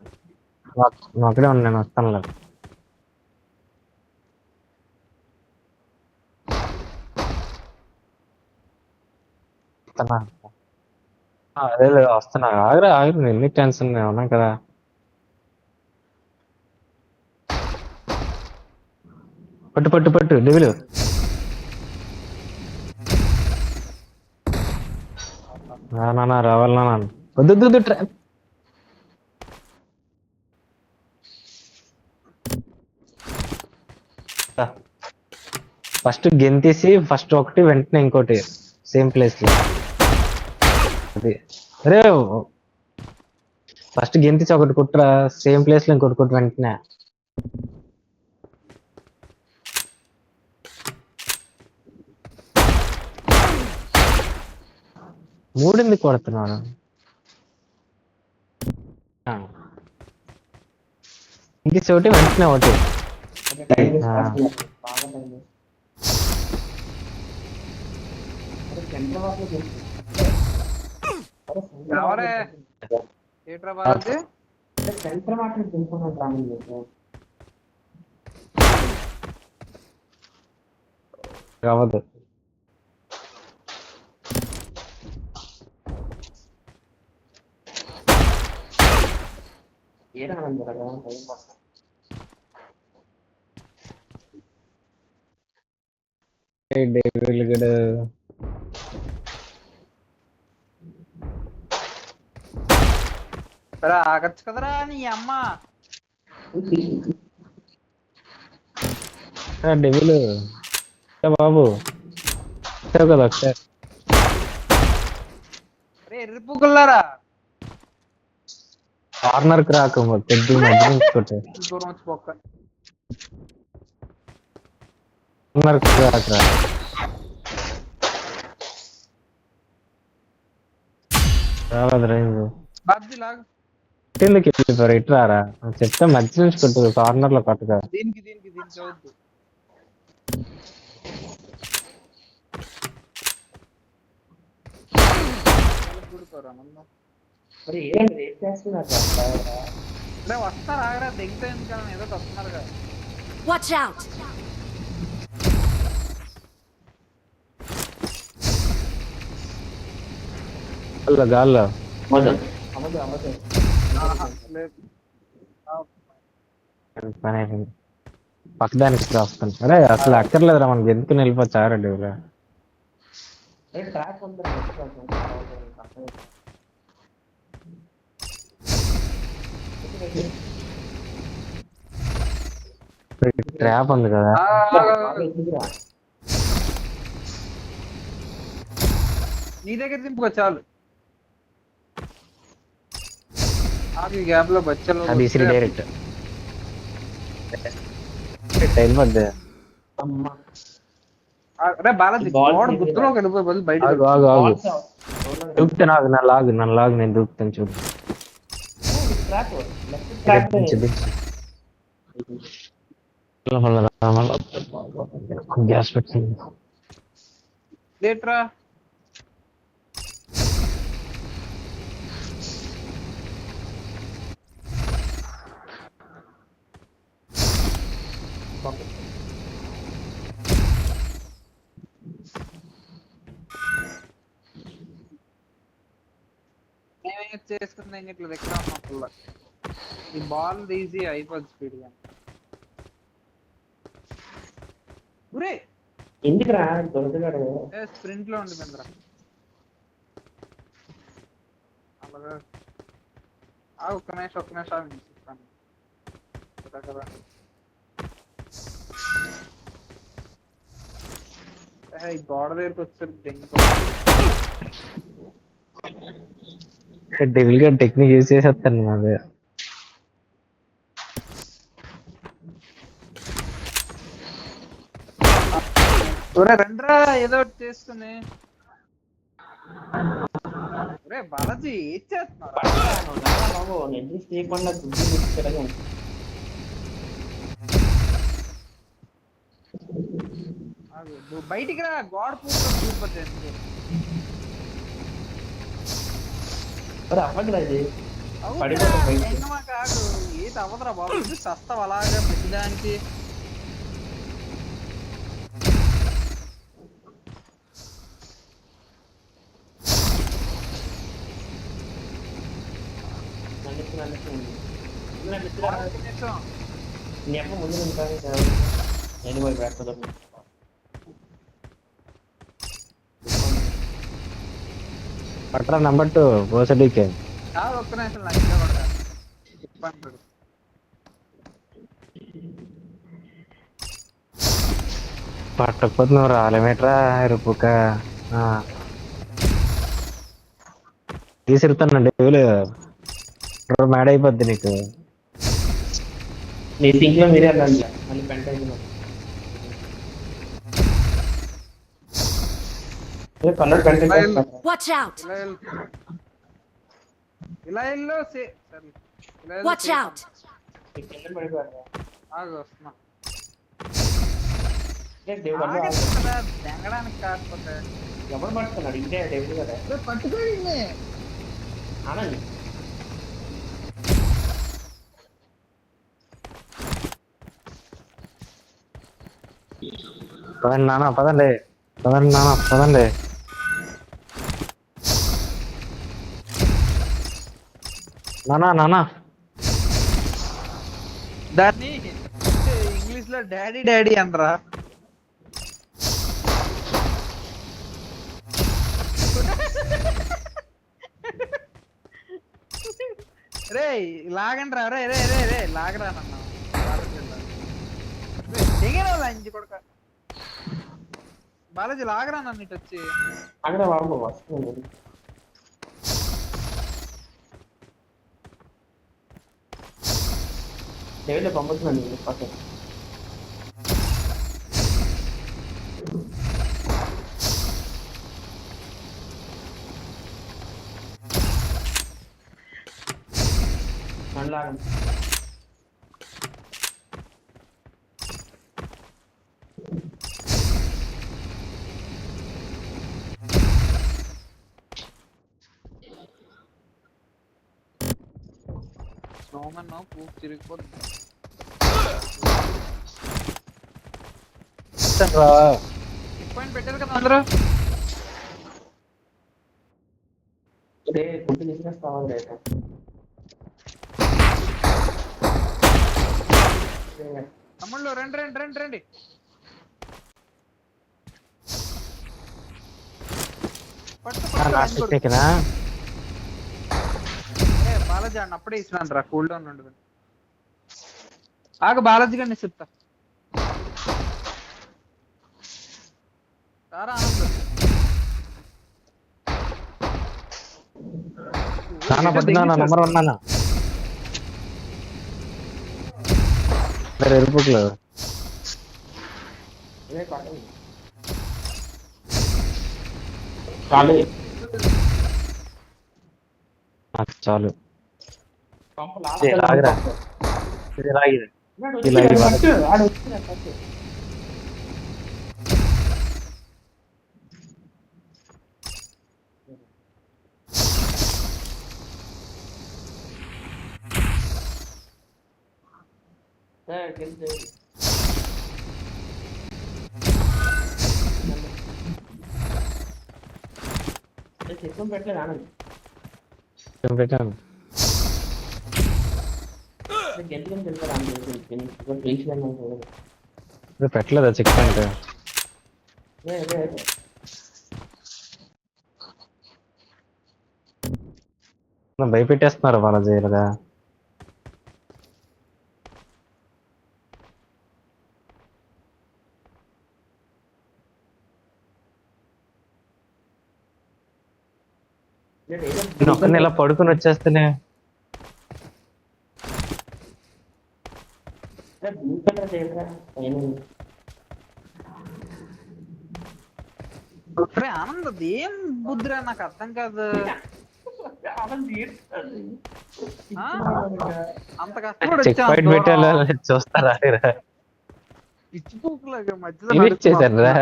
నువ్వు అక్కడే ఉన్నా నేను వస్తాను. అదే వస్తున్నా. ఆగరా ఎన్ని టెన్షన్ ఉన్నా కదా. పట్టు డెవిల్. నాన్న రావాలి నాన్న. వద్దు ట్రాప్. ఫస్ట్ గెంతేసి ఫస్ట్ ఒకటి వెంటనే ఇంకోటి సేమ్ ప్లేస్ లో. అది అరే ఫస్ట్ గెంతేసి ఒకటి కుట్రా సేమ్ ప్లేస్ లో ఇంకోటి కుట్టు వెంటనే. మూడెందుకు కొడుతున్నాను? ఇంక చోటి వెంటనే ఒకటి టైం వేస్ట్ ఆ. అసలు బాగా టైం వేస్ట్. అరే సెంటర్ వాటిలో తెలుసు. అరే సెంటర్ ఎవరే వాటిలో ఏట్రా బాలాజీ సెంటర్ వాటిలో తెలుసుకున్నాను రామన్ చేసి. అవ్వదు. ఏడా ఆనంద్ జరగా టైం పాస్. డేవిల్ గడు సరే ఆగచ్చు కదరా నీ అమ్మ డెవిల్ బాబు వచ్చావు కదా ఒకసారి. అరే ఎర్రి పువ్వులారా కార్నర్ కి రాకు కొద్దిగా మధ్య నుంచి కొట్టే. దూరం వచ్చి పోక్క కార్నర్ కి రాకురా. రావద్దు రేంజ్ బాబ్జీ లాగు కిందకి వెళ్ళిపోయారు ఇట్రారా చెప్తే మధ్య నుంచి కొట్టు కార్నర్ లో కొట్టగా. దీనికి అవద్దు మరి ఏంటి రేట్ చేస్తున్నారు అరే వస్తారు ఆగరా దిగుతా ఎందుకని ఏదో వస్తున్నారు కదా Watch out! గాల్లో అవ్వదు అవ్వదు అవ్వదు. లేదు పని అయిపోయింది. పక్కదానికి రాస్తాను. అరే అసలు అక్కర్లేదురా మనకి ఎందుకు వెళ్ళిపోవచ్చు ఆరండి అరే ట్రాక్ ఉందా ట్రాప్ ఉంది కదా. నీ దగ్గర దింపుకో చాలు ఆగి గ్యాప్ లో బచ్చలు అది ఇసిరి డైరెక్ట్ వెళ్ళిపోద్ది. అమ్మ అరే బాలాజీ బాల్ గోడ తీసి గుర్తులోకి వెళ్ళిపోయి బదులు బయట ఆగు ఆగు ఆగు బాల్స్ దూకితే నాకు నన్ను లాగు నేను దూకుతాను చూడు. ట్రాక్ లెఫ్ట్ ట్రాక్ గ్యాస్ పెట్టింది. లేట్రా మేమే చేసుకుందాం ఇట్లా దగ్గర ఉన్న పుల్ల ఈ బాల్ ఈజీ అయిపోద్ది స్పీడ్ గా ఒరే ఎందుకురా దొరకగాడు స్ప్రింట్ లో ఉండిపోయిందిరా అలాగా ఒక్క నిమిషం ఆగు చెప్తాను కదా ఈ గోడ దగ్గరికి వచ్చేసరికి దెంగి డెవిల్ గా టెక్నిక్ యూజ్ చేసేస్తాను నాది. ఒరే రండ్రా ఏదో ఒకటి చేసుకుని ఒరే బాలాజీ ఏం చేస్తున్నారు బాబు నేను చేయకుండా గుడ్డు బయటికి రా గోడ పూర్తి అవ్వదురా ఇది పడిపోతాం బయటికి. కాదు ఏది అవ్వదురా బాబు సస్తావు అలాగా ప్రతిదానికి నీ అమ్మ ముందు నేను పోయి బ్యాక్ పట్రా నంబర్ 2 పోసడికే ఒక్క నిమిషం నాకు ఇంకా కొడతా చెప్పంటాడు పట్టకపోతే నువ్వు రాలేమేట్రా రుపుక తీసిరుతాను డెవిల్ మ్యాడ్ అయిపోద్ది నీకు. నీ సింక్ లో మీరే వెళ్ళాలి మళ్ళీ పెంట కలర్ పెంట Watch out! ఇలా వెళ్ళు సరే లేదు, Watch safe out! కింద పడిపోయారు. ఆగు, వస్తున్నా. దేవుడు అలా ఆగండి కదా, దెంగడానికి కాకపోతే. ఎవరు పడుతున్నాడు ఇంటే డెవిల్ కదా రే, పట్టుకోండి. ఆనంద్ పదండి నాన్న పదండి, పదండి నాన్న పదండి. నానా నానా దాన్ని ఇంగ్లీష్ లో డాడీ డాడీ అనరా. రే లాగండి రా, రే రే రే రే లాగరా నన్ను. దిగిన ఇంటి కొడుక. బాలాజీ లాగరా నన్ను ఇటు వచ్చి. అక్కడ బాబు వస్తుంది డెవిల్ పంపుతున్నాను పక్కన. లాగండి స్నోమన్ పూపు చిరిగిపోతుంది. రా. పాయింట్ పెట్టారు కదా అందరూ. అదే ఫుడ్ బిజినెస్ కావాలి రేట. తమ్ముళ్ళు రండి రండి రండి రండి. నాకెనా బాలాజీ అన్న అప్పుడే ఇస్తున్నాను రా, కూల్ డౌన్ ఉండదు. ఆగ బాలాజీ గారిని చెప్తా. సారా నాన్న పద్దు నాన్న నంబర్ 1 నాన్న. ఎరుపుట్లేదు చాలు. లాగరా ఇది లాగిది చిత్రం పెట్టలేదు ఆనంద్. పెట్టాను. గెంతుకొని వెళ్తారు ఆనంద్. పెట్టలేదా చెక్ పాయింట్? భయపెట్టేస్తున్నారు వాళ్ళ చేయరుగా. నేను ఒక్కరిని ఇలా పడుకుని వచ్చేస్తేనే ఆనంద్ ఏం బుద్ధిరా, నాకు అర్థం కాదు. అంత కష్టపడి చెక్ పాయింట్ పెట్టాలో చూస్తారా? పిచ్చిపోకులాగా మధ్యలో చేశారా?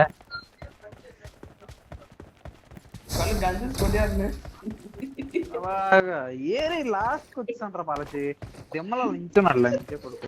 అలాగా ఏరి లాస్ట్ వచ్చాను బాలజీ. తిమ్మలో నించున్నాడు అంతే కొడుకు.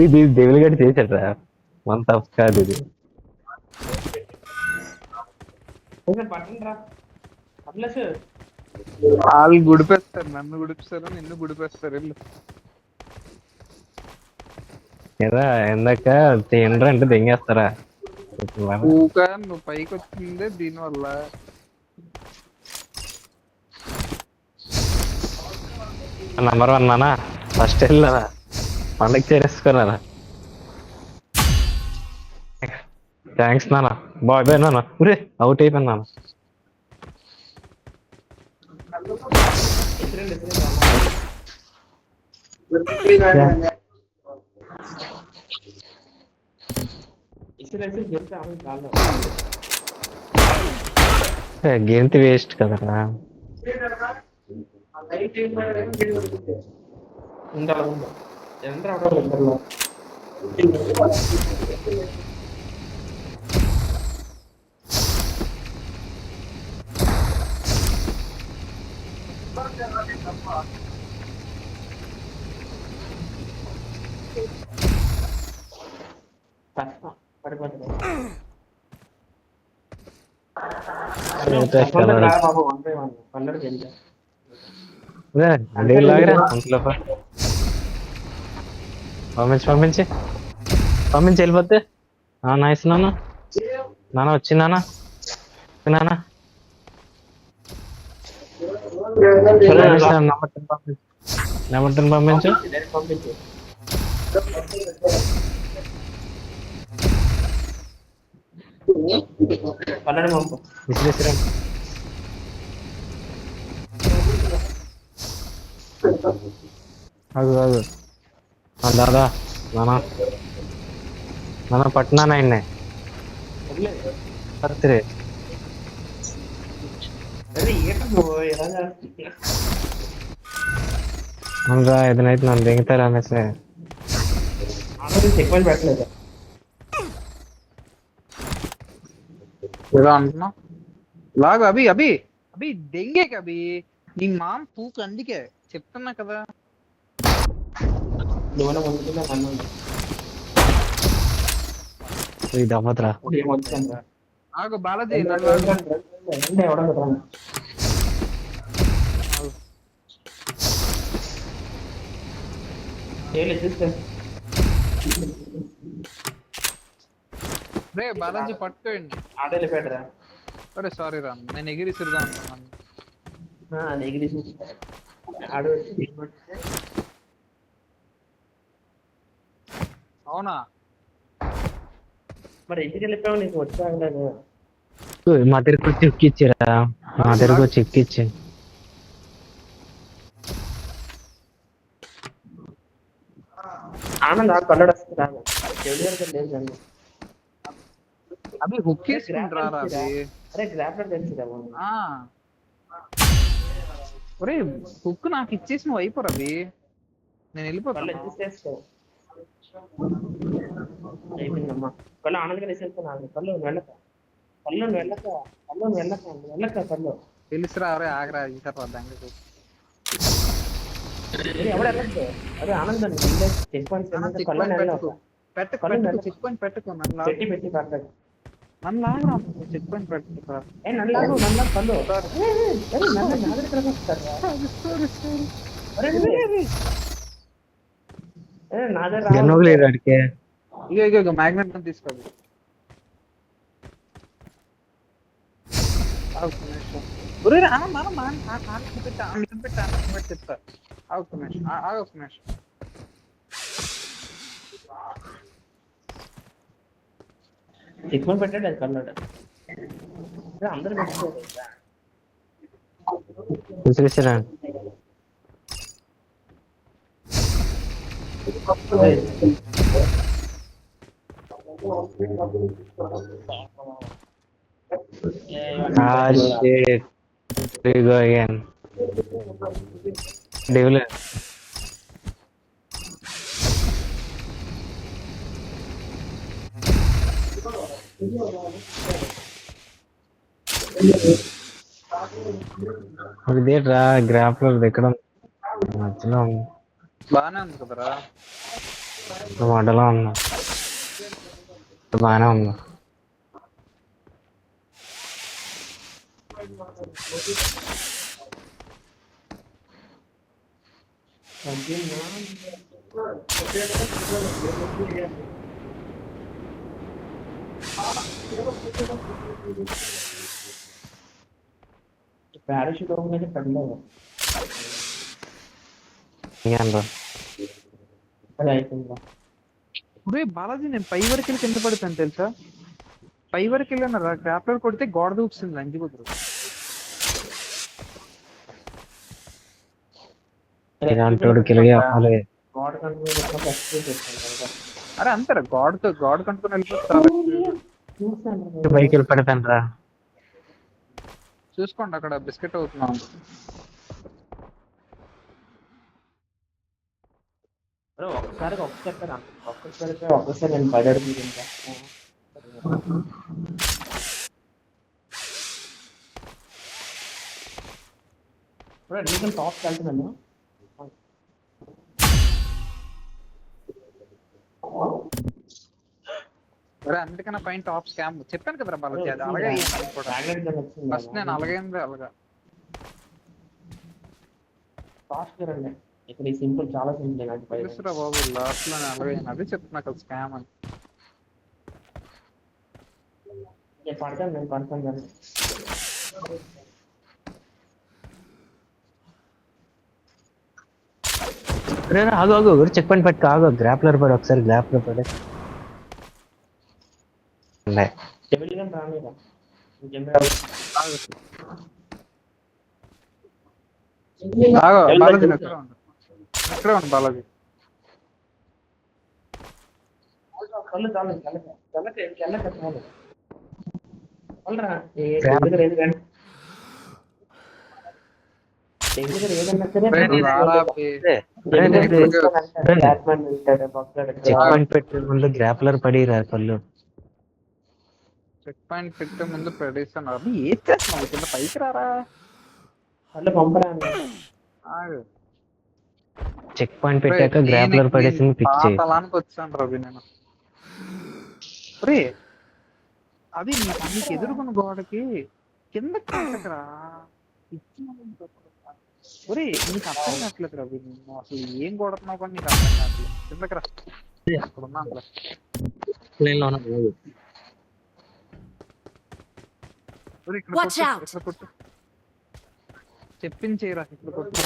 ఇది దేవులు గడి చేశాడ్రా, మన తప్పు కాదు ఇది. వాళ్ళు గుడిపేస్తారు, నన్ను గుడిపిస్తారు, నిన్ను గుడిపేస్తారు. వెళ్ళు. ఏదా ఇందాక తినరా అంటే దెంగేస్తారా ఊక నువ్వు పైకి వచ్చిందే దీనివల్ల. నంబర్ 1 నానా ఫస్ట్ వెళ్ళానా పండగ చేరేసుకున్నానా. థ్యాంక్స్ నాన్న. బాయ్ బాయ్ నాన్న. ఊరే అవుట్ అయిపోయింది నాన్న. ఇసిరండి, ఇసిరేసి గెలిచి ఆమె కాళ్ళు గేమ్తి వేస్ట్ కదరా. ఉండాలి ఉందా ఎంత అవడం ఇద్దరులో పడిపోతుంది. బాబు 1-1 పల్లెడు గెలిచా. అడిగి లాగరా అంతలో పంపించి వెళ్ళిపోతే. నైస్ నాన్న. నాన్న వచ్చిందానా నాన్న. నెంబర్ 10 పంపించు. పంపించు పల్లెడు పంపు. విసిరేసిరా. ఆగు దాదా నాన్న పట్టినా నాయన్నే సరే అవునరా ఏదైతే నన్ను దిగుతారా అనేసి ఎక్కువ పెట్టలేదు. ఏదో అంటున్నా లాగు అభి అభి అభి దెంగే కభి నీ మామ పూకు అందుకే చెప్తున్నా కదా. ఇది అవ్వదురా. ఆగు బాలాజీ రే బాలాజీ పట్టుకోండి. ఆడేళ్ళు పెట్టరా. అరే సారీ రా నేను ఎగిరిసిరుగా అనుకున్నాను. అవునా మరి ఇంటికి వెళ్ళిపోయావు నీకు వచ్చా మా దగ్గరకు వచ్చి ఎక్కిచ్చిరా. మా దగ్గరకు వచ్చి ఎక్కిచ్చి ఆనంద్ కన్నడ వస్తుందా. అభి హుక్ వేసుకుంటారా అభి. అరే గ్రాఫ్లర్ తెలిసిదా. ఒరే హుక్ నాకు ఇచ్చేసి నువ్వు అయిపోరు అభి. నేను వెళ్ళిపోతాను. అయిపోయిందమ్మా కళ్ళు ఆనందంగా వేసేస్తున్నాను. కళ్ళు వెళ్ళక కళ్ళు తెలుసురా అరే ఆగరా ఈసారి దానికి ఎవరు వెళ్ళదు. అరే ఆనందం చెక్ పాయింట్ చెక్ పాయింట్ పెట్టుకో నన్ను పెట్టి పడతాడు. నన్ను లాగరా చెక్ పాయింట్ పెట్టుకో. నన్ను కళ్ళు అడిగే ఇక మ్యాగ్నెట్ తీసుకోండి. చెప్తా ఎక్కువ పెట్టాడు అది కన్నాడు. అందరూ పెట్టుకోరు. విసిరేసిరా. Shit. There you go again. Devil. ఇదేట్రా గ్రాఫ్లర్ ఎక్కడ మధ్యలో బానే ఉంది కదరా. మడలో ఉన్నా బానే ఉన్నా. పారాషూట్ అవ్వగానే పడలేదు. ఇంకేంరా అది అయిపోయిందా? ఒరే బాలాజీ, నేను పై వరకు వెళ్ళి కింద పడతాను తెలుసా? పై వరకు వెళ్ళాను రా, గ్రాప్లర్ కొడితే గోడ దూకుతుంది లంచి కుదురు. ఇలాంటోడు కిలిగే అవ్వాలి. గోడ కంట్రోల్ ఎక్స్ప్రెస్ చేస్తాను కదా. అరే అంతేరా, గోడ కంటుకొని వెళ్ళిపోతారు. పైకి వెళ్ళి పడిపోయాను రా. చూసుకోండి అక్కడ బిస్కెట్ అవుతున్నాం. ఒక్కసారి ఒక్కసారి నేను బయటడుతుంది ఇంకా. నీకు టాప్కి వెళ్తున్నాను. అరే అందుకన్నా పైన టాప్ స్కామ్ చెప్పాను కదా బాలాజీ, అది అలాగే ఫస్ట్ నేను అలాగైంది అలాగా. ఫాస్ట్ రండి ఇక్కడ. ఈ సింపుల్ చాలా సింపుల్. నాకు తెలుసురా బాబు, లాస్ట్ లో అలాగే అదే చెప్తున్నా కదా స్కామ్ అని. నేను పడతాను కానీ ఆగు చెక్ పాయింట్ పెట్టుకో. ఆగు, గ్రాప్లర్ పడి ఒకసారి గ్రాప్లర్ పడి రాలేదా? బాలాజీ ఎక్కడ ఉంది బాలాజీ? చెక్ పాయింట్ పెట్టే ముందు గ్రాప్లర్ పడి రా కళ్ళు. చెక్ పాయింట్ పెట్టే ముందు ప్రదేశం ఏం చేస్తున్నావు? కింద పైకి రారా. చెక్ పాయింట్ పెట్టాక గ్రాప్లర్ పడేసి పిక్ చేయి. పాతాళానికి వచ్చాను రవి నేను. అది నీకు ఎదుర్కొన్న గోడకి కిందకి రా. ఒరే నీకు అర్థం కావట్లేదు రవి, నువ్వు అసలు ఏం కొడుతున్నావు కానీ నీకు అర్థం కావట్లేదు. కిందకి రా, అక్కడ ఉన్నా Watch out! చెప్పించేయరా ఇక్కడ కొట్టు.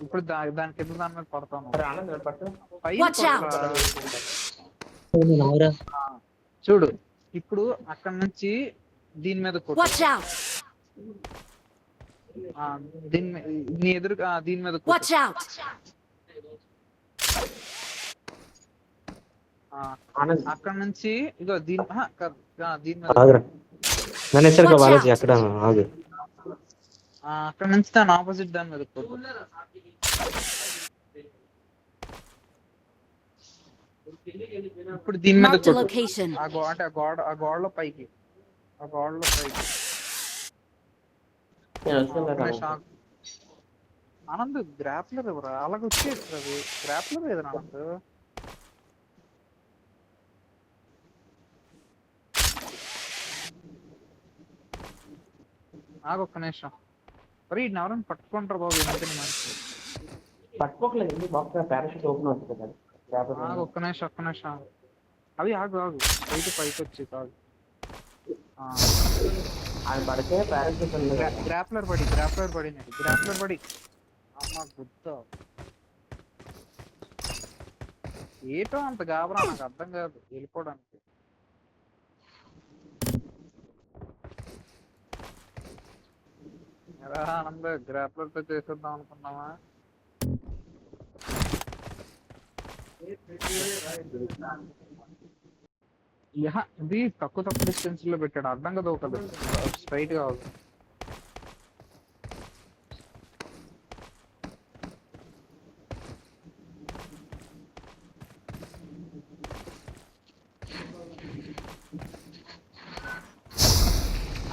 ఇప్పుడు దాని కింద దాని మీద పడతాను. Watch out! చూడు ఇప్పుడు అక్కడ నుంచి దీని మీద కొట్టు. Watch out! నీ ఎదురు దీని మీద కొట్టు. Watch out! అక్కడ నుంచి ఇగో దీని మీద నన్ను ఎసరుగా బాలాజీ అక్కడ ఆగు. అక్కడ నుంచి దాని ఆపోజిట్ దాని మీద కొట్టు. ఇప్పుడు దీని మీద Marked a కొట్టు. location. ఆ గోడలో పైకి. ఆనంద్ గ్రాప్లర్ ఎవరా? అలాగ వచ్చేది గ్రాప్లర్ ఏదైనా ఆనంద్. నాకు ఒక్క నిమిషం. మరి ఎవరైనా పట్టుకుంటారు బాబు, ఎందుకని మంచి పట్టుకోకలేదు. బాక్స్ పారాషూట్ ఓపెన్ అవుతుంది కదా. నాకు ఒక్క నిమిషం. అవి ఆగు పైకి వచ్చి కాదు. అది పడితే పారాషూట్ గ్రాప్లర్ పడి అమ్మ గుర్త. ఏటో అంత గాబరా నాకు అర్థం కాదు వెళ్ళిపోవడానికి. ఎలా ఆనంద గ్రాప్లర్ తో చేసేద్దాం అనుకున్నావా? ఇది తక్కువ డిస్టెన్స్ లో పెట్టాడు, అర్థం కదా ఒకటి స్ట్రైట్ గా అవుతుంది.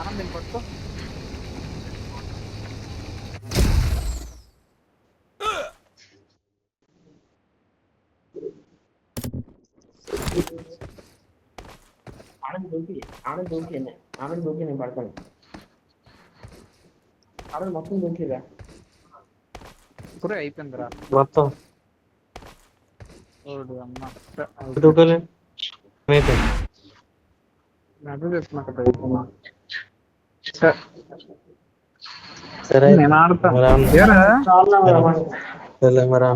ఆనందం పట్టుకో. ఆనంద్ దూకి నేను పడతాను. ఆనంద్ మొత్తం దూకిరా. పురే అయిపోయిందిరా. మొత్తం ఓడి అమ్మ. దూకలే అయిపోయింది. నాకు చెప్తున్నా కదా అయిపోయింది. సరే నేను ఆడతా. మరి ఏరా? మరి